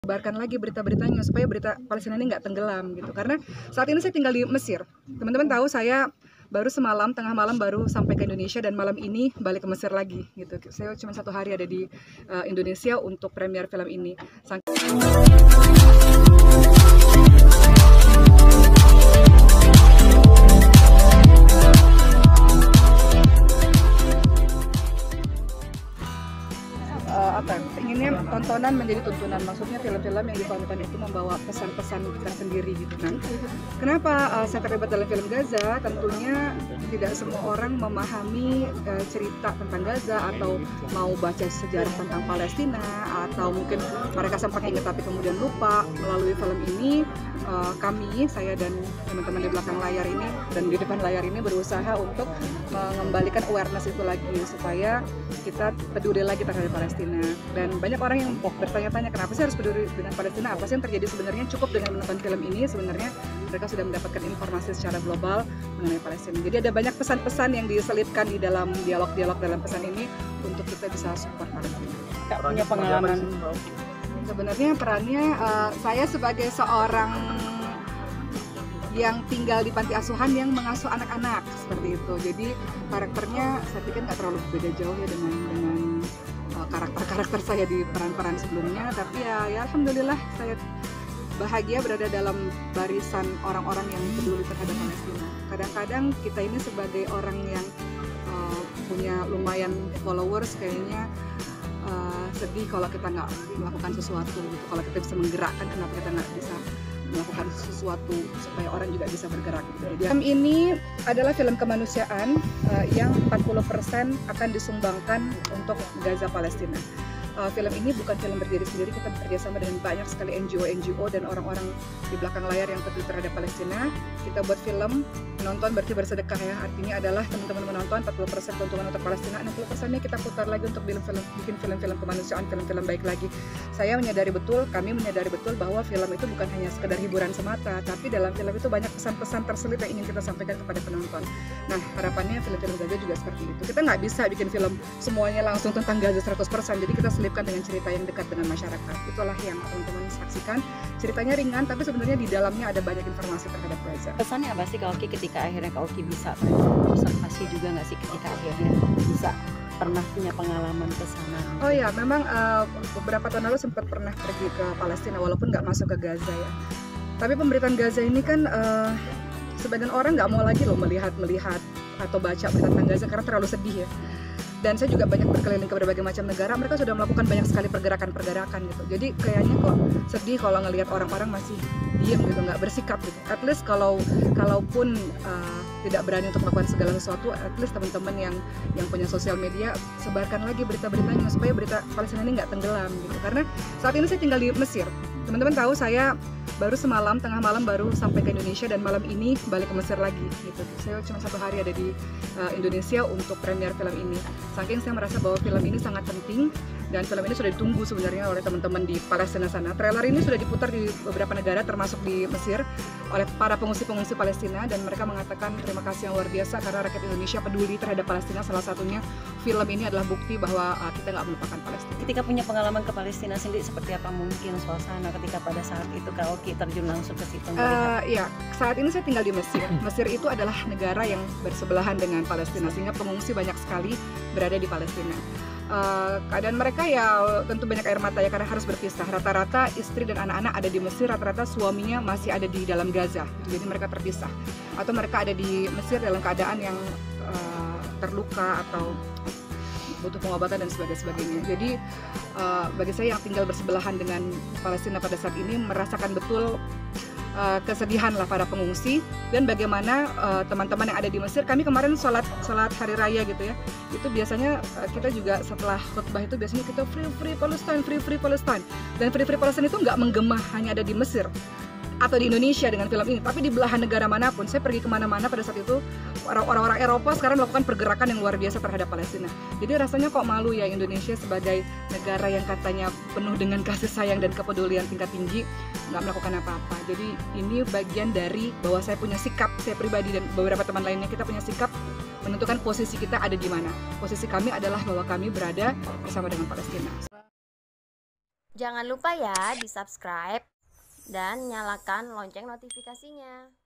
Sebarkan lagi berita-beritanya supaya berita Palestina ini nggak tenggelam gitu. Karena saat ini saya tinggal di Mesir. Teman-teman tahu saya baru semalam, tengah malam baru sampai ke Indonesia dan malam ini balik ke Mesir lagi gitu. Saya cuma 1 hari ada di Indonesia untuk premier film ini. Inginnya tontonan menjadi tuntunan, maksudnya film-film yang ditonton itu membawa pesan-pesan tersendiri gitu kan. Kenapa saya terlibat dalam film Gaza? Tentunya tidak semua orang memahami cerita tentang Gaza atau mau baca sejarah tentang Palestina, atau mungkin mereka sempat ingat tapi kemudian lupa. Melalui film ini saya dan teman-teman di belakang layar ini dan di depan layar ini berusaha untuk mengembalikan awareness itu lagi supaya kita peduli lagi terhadap Palestina. Dan banyak orang yang bertanya-tanya kenapa sih harus peduli dengan Palestina, apa sih yang terjadi sebenarnya. Cukup dengan menonton film ini sebenarnya mereka sudah mendapatkan informasi secara global mengenai Palestina. Jadi ada banyak pesan-pesan yang diselipkan di dalam dialog-dialog dalam pesan ini untuk kita bisa support Palestina. Kak punya pengalaman? Sebenarnya perannya saya sebagai seorang yang tinggal di panti asuhan yang mengasuh anak-anak seperti itu. Jadi karakternya saya pikir nggak terlalu beda jauh ya dengan karakter-karakter saya di peran-peran sebelumnya. Tapi ya alhamdulillah saya bahagia berada dalam barisan orang-orang yang peduli terhadap Palestina. Kadang-kadang kita ini sebagai orang yang punya lumayan followers kayaknya sedih kalau kita nggak melakukan sesuatu gitu. Kalau kita bisa menggerakkan, kenapa kita nggak bisa melakukan sesuatu supaya orang juga bisa bergerak gitu. Jadi film ini adalah film kemanusiaan yang 40% akan disumbangkan untuk Gaza Palestina. Film ini bukan film berdiri sendiri, kita bekerja sama dengan banyak sekali NGO dan orang-orang di belakang layar yang peduli terhadap Palestina. Kita buat film, menonton berarti bersedekah ya, artinya adalah teman-teman menonton 40% keuntungan untuk Palestina, 60%-nya kita putar lagi untuk bikin film-film kemanusiaan, film-film baik lagi. Kami menyadari betul bahwa film itu bukan hanya sekedar hiburan semata, tapi dalam film itu banyak pesan-pesan terselip yang ingin kita sampaikan kepada penonton. Nah, harapannya film-film Gaza juga seperti itu. Kita nggak bisa bikin film semuanya langsung tentang Gaza 100%, jadi kita selipkan dengan cerita yang dekat dengan masyarakat. Itulah yang teman-teman saksikan. Ceritanya ringan, tapi sebenarnya di dalamnya ada banyak informasi terhadap Gaza. Pesannya apa sih Kak Oki ketika akhirnya Kak Oki bisa observasi juga nggak sih ketika akhirnya bisa pernah punya pengalaman ke sana? Oh ya, memang beberapa tahun lalu sempat pernah pergi ke Palestina walaupun nggak masuk ke Gaza ya. Tapi pemberitaan Gaza ini kan sebagian orang nggak mau lagi loh melihat atau baca berita tentang Gaza karena terlalu sedih ya. Dan saya juga banyak berkeliling ke berbagai macam negara, mereka sudah melakukan banyak sekali pergerakan gitu. Jadi kayaknya kok sedih kalau ngelihat orang-orang masih diam gitu, nggak bersikap gitu. At least kalaupun tidak berani untuk melakukan segala sesuatu, at least teman-teman yang punya sosial media sebarkan lagi berita-beritanya supaya berita Palestina ini nggak tenggelam gitu. Karena saat ini saya tinggal di Mesir. Teman-teman tahu saya baru semalam, tengah malam baru sampai ke Indonesia dan malam ini balik ke Mesir lagi gitu. Saya cuma 1 hari ada di Indonesia untuk premier film ini. Saking saya merasa bahwa film ini sangat penting dan film ini sudah ditunggu sebenarnya oleh teman-teman di Palestina sana. Trailer ini sudah diputar di beberapa negara termasuk di Mesir oleh para pengungsi-pengungsi Palestina dan mereka mengatakan terima kasih yang luar biasa karena rakyat Indonesia peduli terhadap Palestina. Salah satunya film ini adalah bukti bahwa kita nggak melupakan Palestina. Ketika punya pengalaman ke Palestina sendiri, seperti apa mungkin suasana ketika pada saat itu Kak Oki terjun langsung ke situ? Ya, saat ini saya tinggal di Mesir. Mesir itu adalah negara yang bersebelahan dengan Palestina sehingga pengungsi banyak sekali berada di Palestina. Keadaan mereka ya tentu banyak air mata ya karena harus berpisah. Rata-rata istri dan anak-anak ada di Mesir, rata-rata suaminya masih ada di dalam Gaza. Jadi mereka terpisah. Atau mereka ada di Mesir dalam keadaan yang terluka atau butuh pengobatan dan sebagainya. Jadi bagi saya yang tinggal bersebelahan dengan Palestina pada saat ini merasakan betul kesedihan lah para pengungsi dan bagaimana teman-teman yang ada di Mesir. Kami kemarin sholat hari raya gitu ya, itu biasanya kita juga setelah khutbah itu biasanya kita free Palestine dan free Palestine itu nggak menggema hanya ada di Mesir atau di Indonesia dengan film ini, tapi di belahan negara manapun. Saya pergi kemana-mana pada saat itu, orang-orang Eropa sekarang melakukan pergerakan yang luar biasa terhadap Palestina. Jadi rasanya kok malu ya Indonesia sebagai negara yang katanya penuh dengan kasih sayang dan kepedulian tingkat tinggi, nggak melakukan apa-apa. Jadi ini bagian dari bahwa saya punya sikap, saya pribadi dan beberapa teman lainnya kita punya sikap menentukan posisi kita ada di mana. Posisi kami adalah bahwa kami berada bersama dengan Palestina. Jangan lupa ya di subscribe dan nyalakan lonceng notifikasinya.